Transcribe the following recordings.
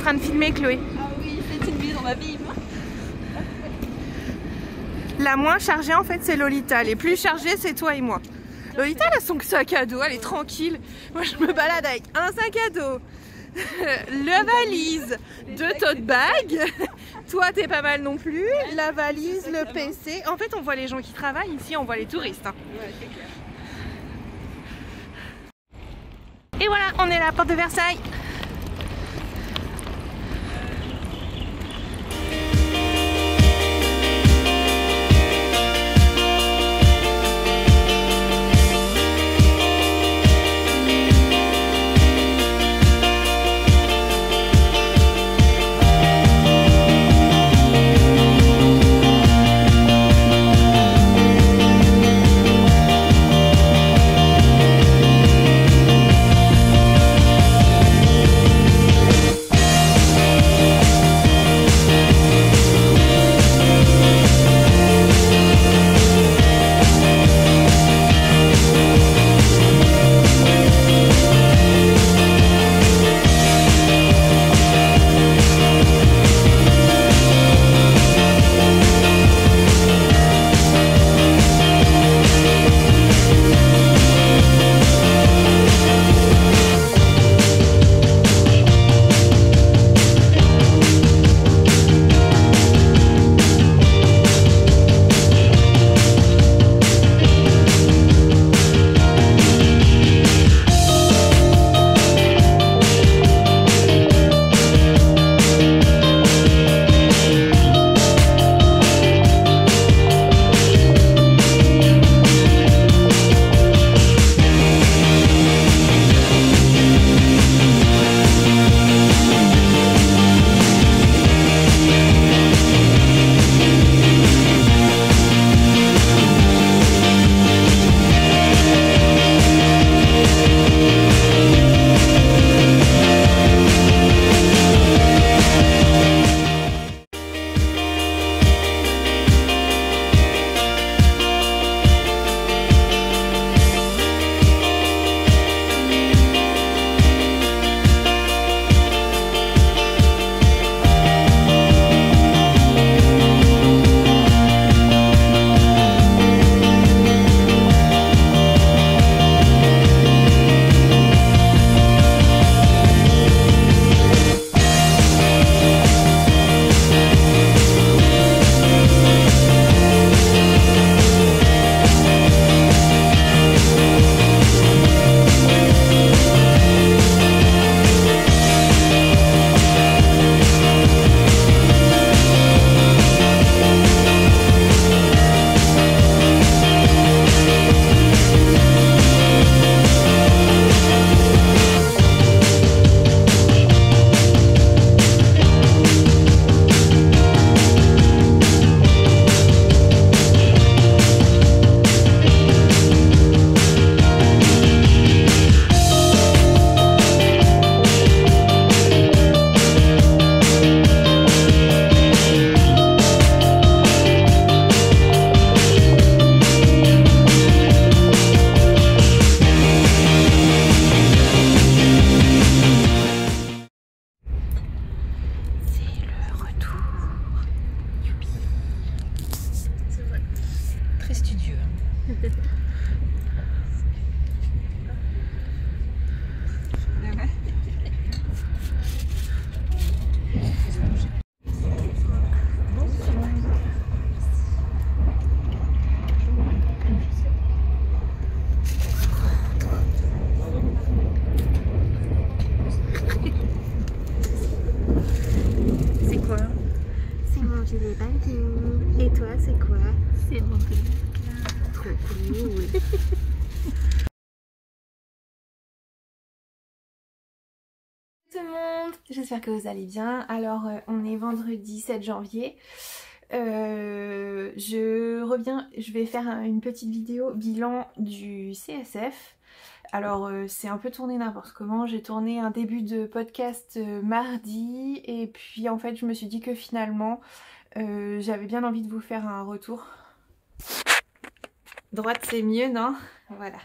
train de filmer Chloé. Ah oui, c'est une mise, on m'abîme. La moins chargée en fait c'est Lolita, les plus chargées c'est toi et moi. Lolita elle a son sac à dos, elle est tranquille. Moi je me balade avec un sac à dos, la valise, 2 tote bags. Toi t'es pas mal non plus, la valise, le PC. En fait on voit les gens qui travaillent, ici on voit les touristes. Hein. Et voilà, on est à la porte de Versailles. Tout le monde, j'espère que vous allez bien. Alors on est vendredi 7 janvier. Je vais faire une petite vidéo bilan du CSF. Alors c'est un peu tourné n'importe comment. J'ai tourné un début de podcast mardi et puis en fait je me suis dit que finalement j'avais bien envie de vous faire un retour. Droite c'est mieux, non? Voilà.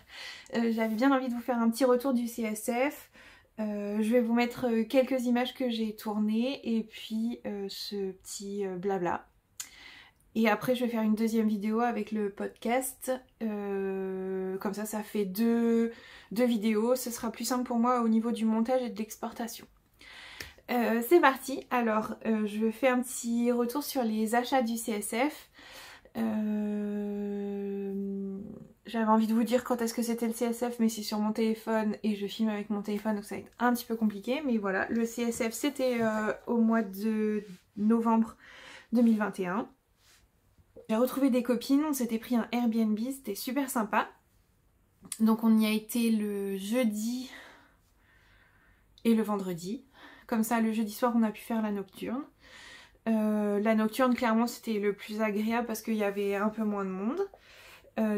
J'avais bien envie de vous faire un petit retour du CSF. Je vais vous mettre quelques images que j'ai tournées et puis ce petit blabla. Et après je vais faire une deuxième vidéo avec le podcast. Comme ça fait deux vidéos. Ce sera plus simple pour moi au niveau du montage et de l'exportation. C'est parti. Alors je fais un petit retour sur les achats du CSF. J'avais envie de vous dire quand est-ce que c'était le CSF, mais c'est sur mon téléphone et je filme avec mon téléphone, donc ça va être un petit peu compliqué. Mais voilà, le CSF c'était au mois de novembre 2021. J'ai retrouvé des copines, on s'était pris un Airbnb, c'était super sympa. Donc on y a été le jeudi et le vendredi. Comme ça, le jeudi soir, on a pu faire la nocturne. La nocturne, clairement, c'était le plus agréable parce qu'il y avait un peu moins de monde.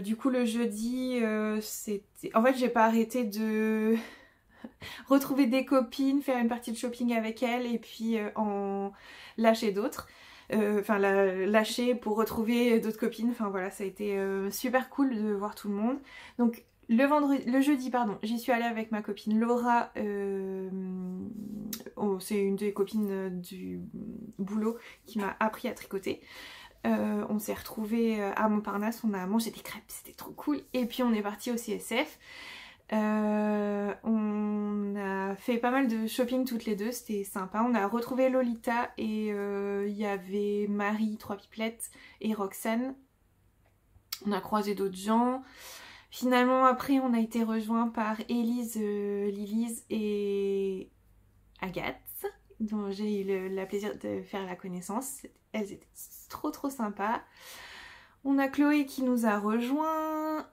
Du coup, le jeudi, c'était... En fait, j'ai pas arrêté de retrouver des copines, faire une partie de shopping avec elles et puis en lâcher d'autres. Enfin, lâcher pour retrouver d'autres copines. Enfin, voilà, ça a été super cool de voir tout le monde. Donc, le jeudi, pardon, j'y suis allée avec ma copine Laura. C'est une des copines du boulot qui m'a appris à tricoter. On s'est retrouvés à Montparnasse, on a mangé des crêpes, c'était trop cool. Et puis on est parti au CSF. On a fait pas mal de shopping toutes les deux, c'était sympa. On a retrouvé Lolita et il y avait Marie, 3 pipelettes et Roxane. On a croisé d'autres gens. Finalement après on a été rejoints par Élise, Lilise et Agathe, dont j'ai eu le plaisir de faire la connaissance. Elles étaient trop sympas. On a Chloé qui nous a rejoints.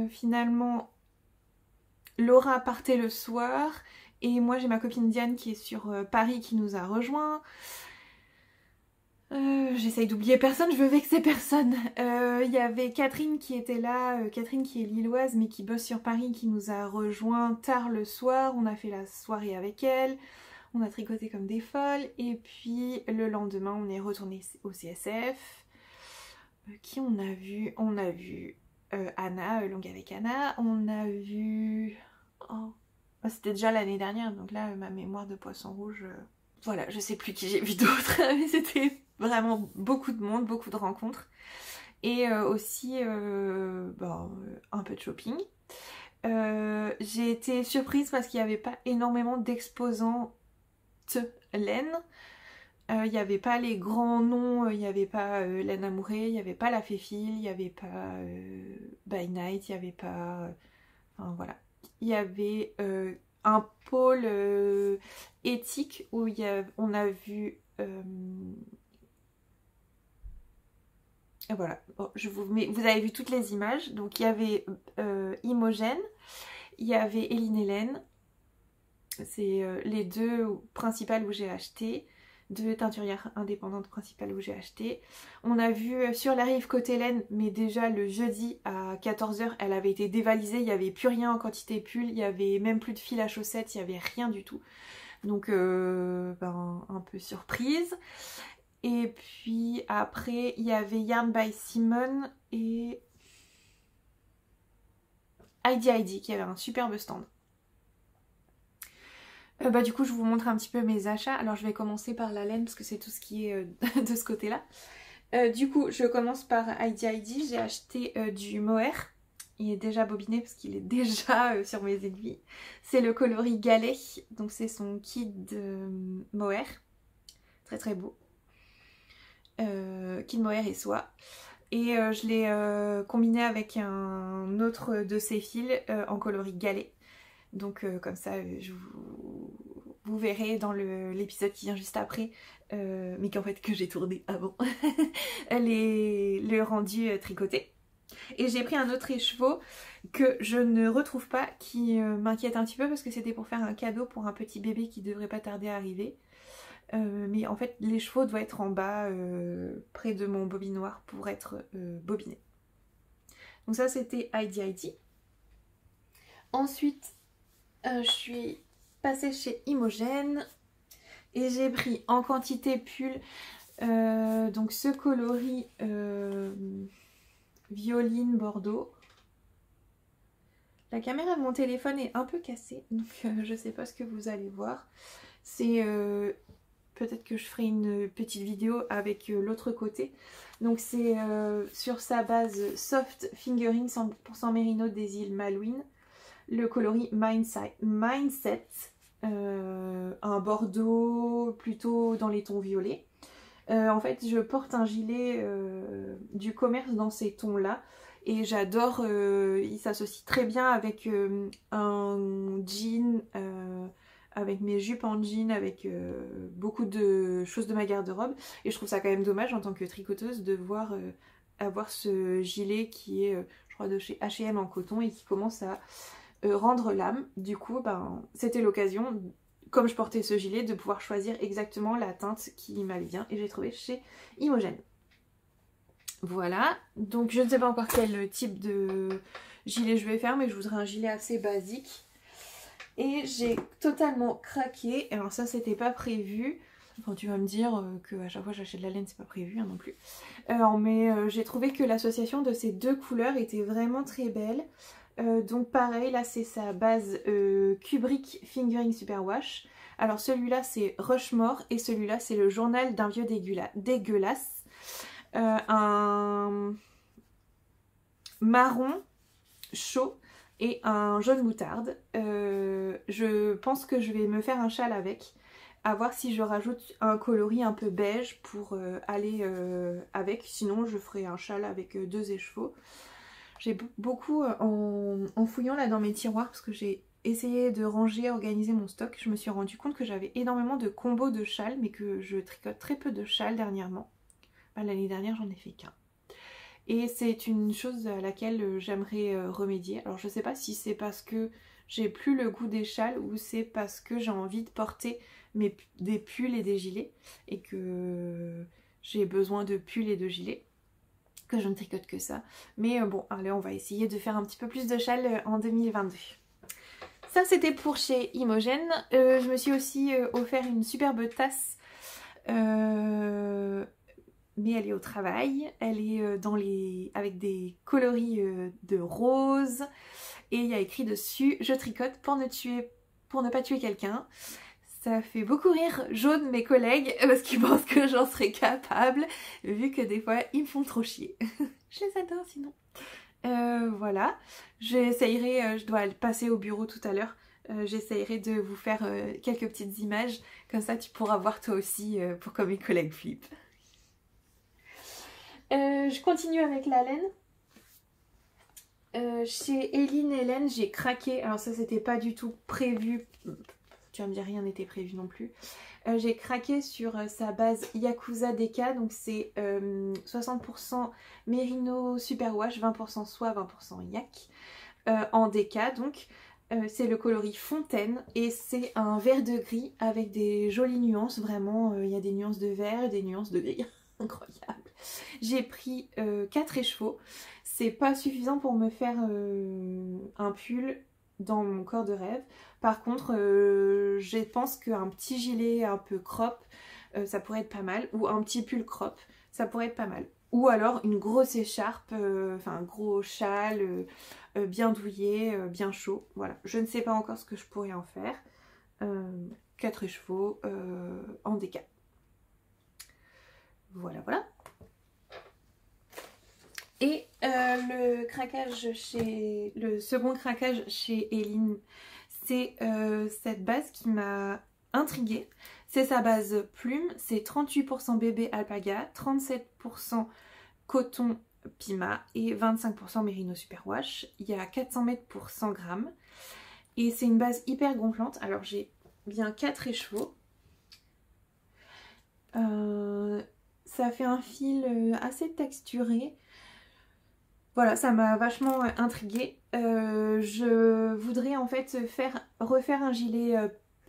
Finalement, Laura partait le soir. Et moi j'ai ma copine Diane qui est sur Paris qui nous a rejoints. J'essaye d'oublier personne, je veux vexer personne. Il y avait Catherine qui était là, Catherine qui est lilloise mais qui bosse sur Paris, qui nous a rejoint tard le soir. On a fait la soirée avec elle. On a tricoté comme des folles et puis le lendemain on est retourné au CSF. Qui on a vu? On a vu Anna, Longue avec Anna. On a vu... Oh, c'était déjà l'année dernière donc là ma mémoire de poisson rouge... Voilà, je sais plus qui j'ai vu d'autres mais c'était vraiment beaucoup de monde, beaucoup de rencontres. Et aussi un peu de shopping. J'ai été surprise parce qu'il n'y avait pas énormément d'exposants laine. Il n'y avait pas les grands noms, il n'y avait pas Laine Amourée, il n'y avait pas La Féfile, il n'y avait pas By Night, il n'y avait pas... Enfin voilà. Il y avait un pôle éthique où on a vu... voilà, bon, vous avez vu toutes les images. Donc il y avait Imogène, il y avait Eline Hélène. C'est les deux principales où j'ai acheté, deux teinturières indépendantes principales où j'ai acheté. On a vu sur la rive côté laine, mais déjà le jeudi à 14 h, elle avait été dévalisée, il n'y avait plus rien en quantité pull, il n'y avait même plus de fil à chaussettes, il n'y avait rien du tout. Donc un peu surprise. Et puis après, il y avait Yarn by Simone et Heidi qui avait un superbe stand. Du coup je vous montre un petit peu mes achats. Alors je vais commencer par la laine parce que c'est tout ce qui est de ce côté là. Du coup je commence par Heidi. J'ai acheté du mohair. Il est déjà bobiné parce qu'il est déjà sur mes aiguilles. C'est le coloris Galet, donc c'est son kit de mohair. Très beau. Kit mohair et soie. Et je l'ai combiné avec un autre de ses fils en coloris Galet. Donc comme ça vous verrez dans l'épisode qui vient juste après, mais qu'en fait que j'ai tourné avant, le rendu tricoté. Et j'ai pris un autre écheveau que je ne retrouve pas, qui m'inquiète un petit peu parce que c'était pour faire un cadeau pour un petit bébé qui devrait pas tarder à arriver. Mais en fait l'écheveau doit être en bas, près de mon bobinoir pour être bobiné. Donc ça c'était Heidi. Ensuite je suis passée chez Imogène et j'ai pris en quantité pull donc ce coloris violine bordeaux. La caméra de mon téléphone est un peu cassée, donc je sais pas ce que vous allez voir. C'est peut-être que je ferai une petite vidéo avec l'autre côté. Donc c'est sur sa base Soft Fingering 100% Mérino des îles Malouines. Le coloris Mindset, un bordeaux plutôt dans les tons violets. En fait, je porte un gilet du commerce dans ces tons-là. Et j'adore, il s'associe très bien avec un jean, avec mes jupes en jean, avec beaucoup de choses de ma garde-robe. Et je trouve ça quand même dommage en tant que tricoteuse de voir avoir ce gilet qui est, je crois, de chez H&M en coton et qui commence à rendre l'âme. Du coup, ben, c'était l'occasion, comme je portais ce gilet, de pouvoir choisir exactement la teinte qui m'allait bien. Et j'ai trouvé chez Imogen. Voilà, donc je ne sais pas encore quel type de gilet je vais faire, mais je voudrais un gilet assez basique. Et j'ai totalement craqué, alors ça c'était pas prévu, enfin tu vas me dire que à chaque fois j'achète de la laine, c'est pas prévu hein, non plus. Mais j'ai trouvé que l'association de ces deux couleurs était vraiment très belle. Donc pareil, là c'est sa base Kubrick Fingering Superwash. Alors celui-là c'est Rushmore et celui-là c'est le journal d'un vieux dégueulasse. Un marron chaud et un jaune moutarde. Je pense que je vais me faire un châle avec, à voir si je rajoute un coloris un peu beige pour aller avec, sinon je ferai un châle avec deux écheveaux. J'ai beaucoup en fouillant là dans mes tiroirs, parce que j'ai essayé de ranger, organiser mon stock, je me suis rendu compte que j'avais énormément de combos de châles, mais que je tricote très peu de châles dernièrement. L'année dernière j'en ai fait qu'un. Et c'est une chose à laquelle j'aimerais remédier. Alors je sais pas si c'est parce que j'ai plus le goût des châles ou c'est parce que j'ai envie de porter des pulls et des gilets. Et que j'ai besoin de pulls et de gilets. Que je ne tricote que ça. Mais bon, allez, on va essayer de faire un petit peu plus de châles en 2022. Ça c'était pour chez Imogen. Je me suis aussi offert une superbe tasse. Mais elle est au travail, elle est avec des coloris de rose et il y a écrit dessus « Je tricote pour ne pas tuer quelqu'un ». Ça fait beaucoup rire jaune mes collègues parce qu'ils pensent que j'en serais capable vu que des fois ils me font trop chier. Je les adore sinon. Voilà, j'essayerai, je dois passer au bureau tout à l'heure. J'essayerai de vous faire quelques petites images, comme ça tu pourras voir toi aussi pour que mes collègues flippent. Je continue avec la laine. Chez Eline Hélène, j'ai craqué. Alors ça, c'était pas du tout prévu. Tu vas me dire, rien n'était prévu non plus. J'ai craqué sur sa base Yakuza Deka. Donc c'est 60% Mérino Superwash, 20% soie, 20% yak. En Deka, donc. C'est le coloris Fontaine et c'est un vert de gris avec des jolies nuances. Vraiment, il y a des nuances de vert et des nuances de gris. Incroyable. J'ai pris 4 écheveaux. C'est pas suffisant pour me faire un pull dans mon corps de rêve. Par contre, je pense qu'un petit gilet un peu crop, ça pourrait être pas mal. Ou un petit pull crop, ça pourrait être pas mal. Ou alors une grosse écharpe, enfin un gros châle bien douillet, bien chaud. Voilà, je ne sais pas encore ce que je pourrais en faire. 4 écheveaux en déca. Voilà, voilà. Et le second craquage chez Eline, c'est cette base qui m'a intriguée. C'est sa base plume, c'est 38% bébé alpaga, 37% coton Pima et 25% Mérino Superwash. Il y a 400 mètres pour 100 grammes. Et c'est une base hyper gonflante. Alors j'ai bien 4 écheveaux. Ça fait un fil assez texturé. Voilà, ça m'a vachement intriguée. Je voudrais en fait refaire un gilet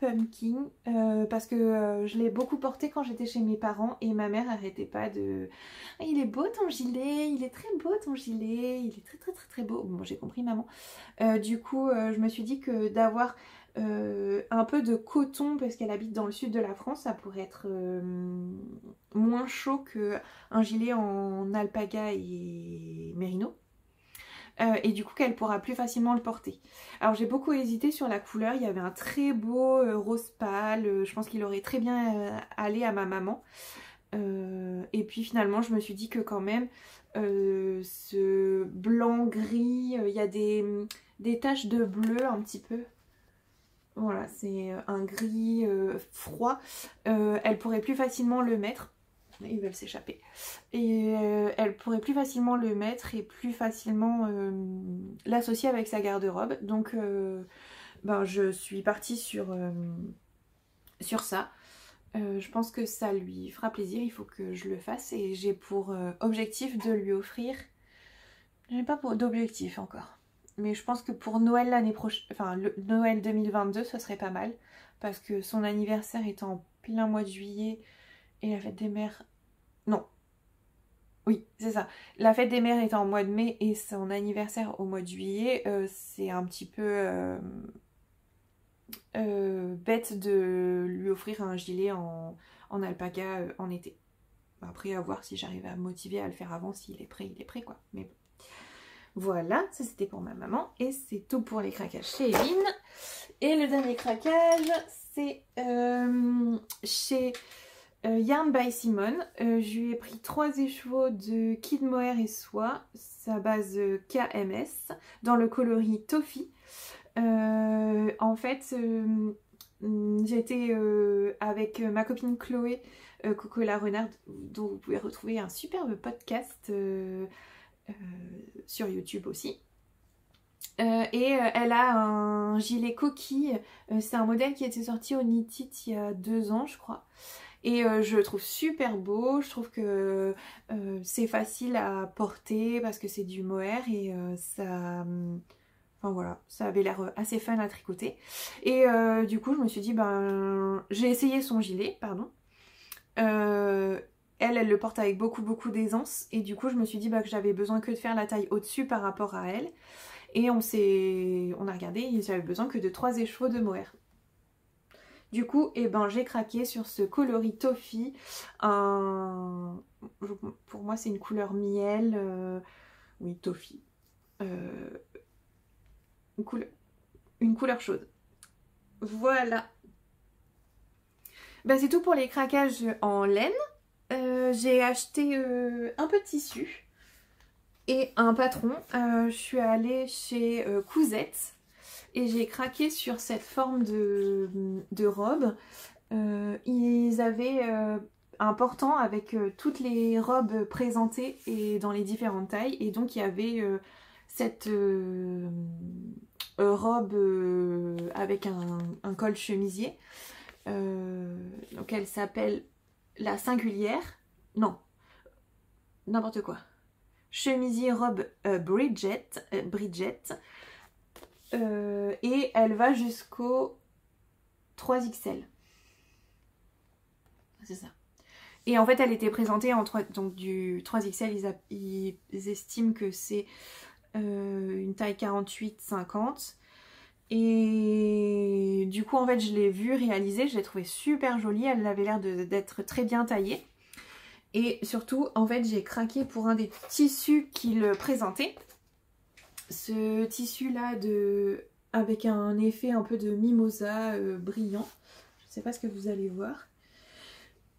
pumpkin parce que je l'ai beaucoup porté quand j'étais chez mes parents et ma mère arrêtait pas de « Il est beau ton gilet, il est très beau ton gilet, il est très très très très beau ». Bon, j'ai compris maman. Du coup, je me suis dit que d'avoir un peu de coton parce qu'elle habite dans le sud de la France, ça pourrait être moins chaud qu'un gilet en alpaga et mérino. et du coup qu'elle pourra plus facilement le porter. Alors j'ai beaucoup hésité sur la couleur, il y avait un très beau rose pâle, je pense qu'il aurait très bien allé à ma maman. Et puis finalement je me suis dit que quand même ce blanc gris, il y a des taches de bleu un petit peu. Voilà, c'est un gris froid. Elle pourrait plus facilement le mettre. Ils veulent s'échapper. Et elle pourrait plus facilement le mettre et plus facilement l'associer avec sa garde-robe. Donc ben, je suis partie sur ça. Je pense que ça lui fera plaisir, il faut que je le fasse. Et j'ai pour objectif de lui offrir... J'ai pas d'objectif encore. Mais je pense que pour Noël l'année prochaine, enfin Noël 2022, ce serait pas mal. Parce que son anniversaire est en plein mois de juillet. Et la fête des mères... Non. Oui, c'est ça. La fête des mères est en mois de mai et son anniversaire au mois de juillet. C'est un petit peu bête de lui offrir un gilet en alpaga en été. Après, à voir si j'arrive à me motiver à le faire avant. S'il est prêt, il est prêt, quoi. Mais bon. Voilà, ça c'était pour ma maman. Et c'est tout pour les craquages chez Evelyne. Et le dernier craquage, c'est chez Yarn by Simone. Je lui ai pris 3 écheveaux de Kid Mohair et soie, sa base KMS, dans le coloris Toffee. En fait, j'étais avec ma copine Chloé, Coco la Renarde, dont vous pouvez retrouver un superbe podcast sur YouTube aussi. Et elle a un gilet coquille, c'est un modèle qui était sorti au Knit It il y a 2 ans je crois. Et je le trouve super beau, je trouve que c'est facile à porter parce que c'est du mohair et ça... Enfin voilà, ça avait l'air assez fun à tricoter. Et du coup je me suis dit, ben j'ai essayé son gilet, pardon. Elle le porte avec beaucoup d'aisance et du coup je me suis dit que j'avais besoin que de faire la taille au-dessus par rapport à elle. Et on a regardé et j'avais besoin que de 3 écheveaux de mohair. Du coup, eh ben, j'ai craqué sur ce coloris Toffee. Pour moi, c'est une couleur miel. Oui, Toffee. Une couleur chaude. Voilà. Ben, c'est tout pour les craquages en laine. J'ai acheté un peu de tissu et un patron. Je suis allée chez Cousette. Et j'ai craqué sur cette forme de robe. Ils avaient un portant avec toutes les robes présentées et dans les différentes tailles. Et donc il y avait cette robe avec un col chemisier. Donc elle s'appelle la singulière. Non, n'importe quoi. Chemisier robe Bridget. Et elle va jusqu'au 3XL. C'est ça. Et en fait elle était présentée en 3, donc du 3XL ils estiment que c'est une taille 48-50. Et du coup en fait je l'ai vue réalisée, je l'ai trouvée super jolie, elle avait l'air d'être très bien taillée. Et surtout en fait j'ai craqué pour un des tissus qu'il présentait. Ce tissu là avec un effet un peu de mimosa brillant. Je ne sais pas ce que vous allez voir.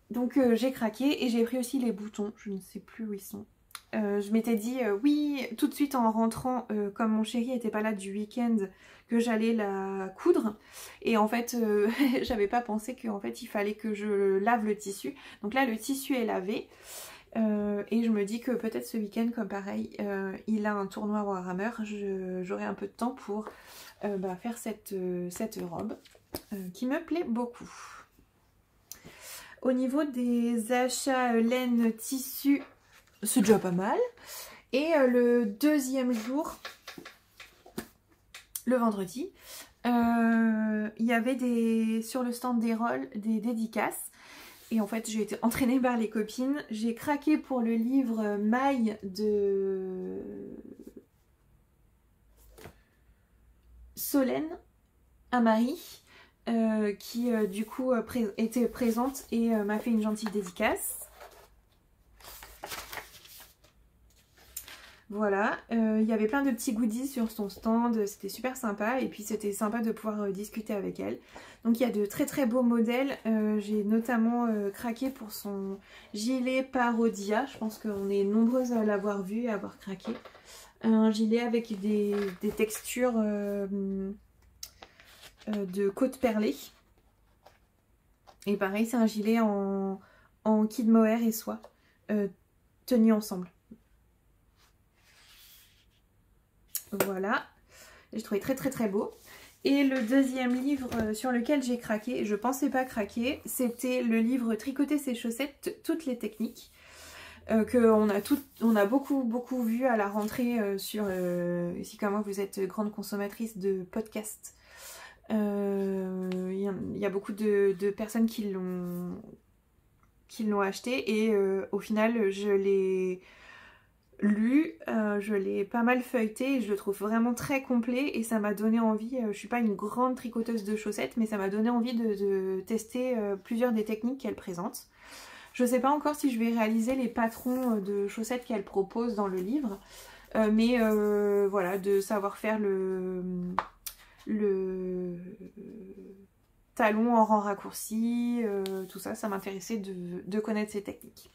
Donc j'ai craqué et j'ai pris aussi les boutons. Je ne sais plus où ils sont. Je m'étais dit oui tout de suite en rentrant comme mon chéri n'était pas là du week-end que j'allais la coudre. Et en fait j'avais pas pensé qu'en fait il fallait que je lave le tissu. Donc là le tissu est lavé. Et je me dis que peut-être ce week-end comme pareil il a un tournoi Warhammer, j'aurai un peu de temps pour faire cette robe qui me plaît beaucoup. Au niveau des achats laine tissu, c'est déjà pas mal. Et le deuxième jour, le vendredi, il y avait sur le stand des rôles des dédicaces. Et en fait j'ai été entraînée par les copines. J'ai craqué pour le livre Maille de Solène Amari qui du coup était présente et m'a fait une gentille dédicace. Voilà, il y avait plein de petits goodies sur son stand, c'était super sympa et puis c'était sympa de pouvoir discuter avec elle. Donc il y a de très très beaux modèles, j'ai notamment craqué pour son gilet Parodia, je pense qu'on est nombreuses à l'avoir vu et à avoir craqué. Un gilet avec des textures de côte perlée. Et pareil, c'est un gilet en kid mohair et soie, tenu ensemble. Voilà, j'ai trouvé très très très beau. Et le deuxième livre sur lequel j'ai craqué, je pensais pas craquer, c'était le livre Tricoter ses chaussettes, toutes les techniques. Qu'on a beaucoup vu à la rentrée sur... si comme moi vous êtes grande consommatrice de podcasts, il y a beaucoup de personnes qui l'ont acheté et au final je l'ai lu, je l'ai pas mal feuilleté et je le trouve vraiment très complet et ça m'a donné envie, je suis pas une grande tricoteuse de chaussettes mais ça m'a donné envie de tester plusieurs des techniques qu'elle présente. Je sais pas encore si je vais réaliser les patrons de chaussettes qu'elle propose dans le livre, mais voilà, de savoir faire le talon en rang raccourci, tout ça, ça m'intéressait de connaître ces techniques.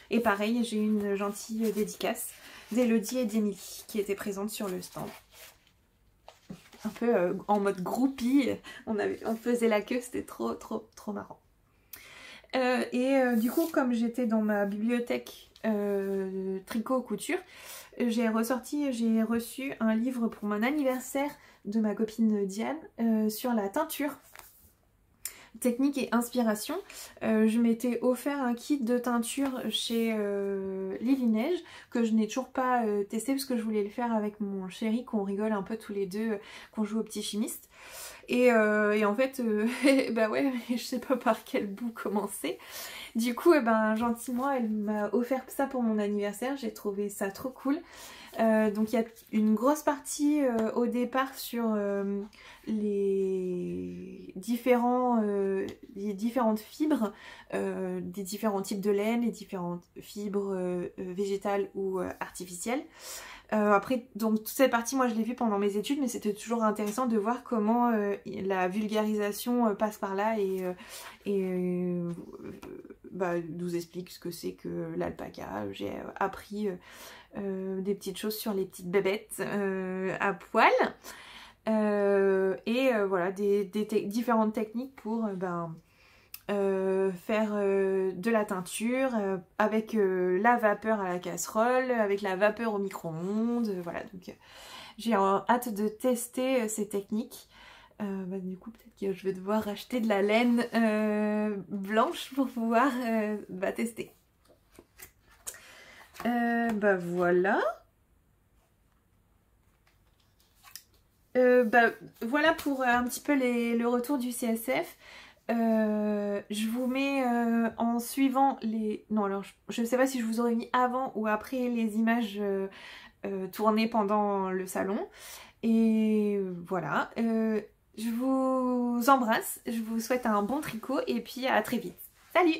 Et pareil, j'ai une gentille dédicace d'Elodie et d'Emilie qui étaient présentes sur le stand. Un peu en mode groupie, on faisait la queue, c'était trop marrant. Du coup, comme j'étais dans ma bibliothèque tricot couture, j'ai reçu un livre pour mon anniversaire de ma copine Diane sur la teinture. Technique et inspiration. Je m'étais offert un kit de teinture chez Lily Neige que je n'ai toujours pas testé parce que je voulais le faire avec mon chéri, qu'on rigole un peu tous les deux, qu'on joue au petit chimiste. Et en fait, bah ouais, je sais pas par quel bout commencer. Du coup, gentiment, elle m'a offert ça pour mon anniversaire. J'ai trouvé ça trop cool. Donc il y a une grosse partie au départ sur les différentes fibres, des différents types de laine, les différentes fibres végétales ou artificielles. Après, donc toute cette partie, moi je l'ai vue pendant mes études, mais c'était toujours intéressant de voir comment la vulgarisation passe par là et nous explique ce que c'est que l'alpaca. J'ai appris des petites choses sur les petites bébêtes à poil. Voilà, différentes techniques pour faire de la teinture avec la vapeur à la casserole, avec la vapeur au micro-ondes, voilà. Donc j'ai hâte de tester ces techniques. Du coup peut-être que je vais devoir racheter de la laine blanche pour pouvoir tester. Voilà. Voilà pour un petit peu le retour du CSF. Je vous mets en suivant les... Non, alors je sais pas si je vous aurais mis avant ou après les images tournées pendant le salon. Et voilà. Je vous embrasse, je vous souhaite un bon tricot et puis à très vite. Salut!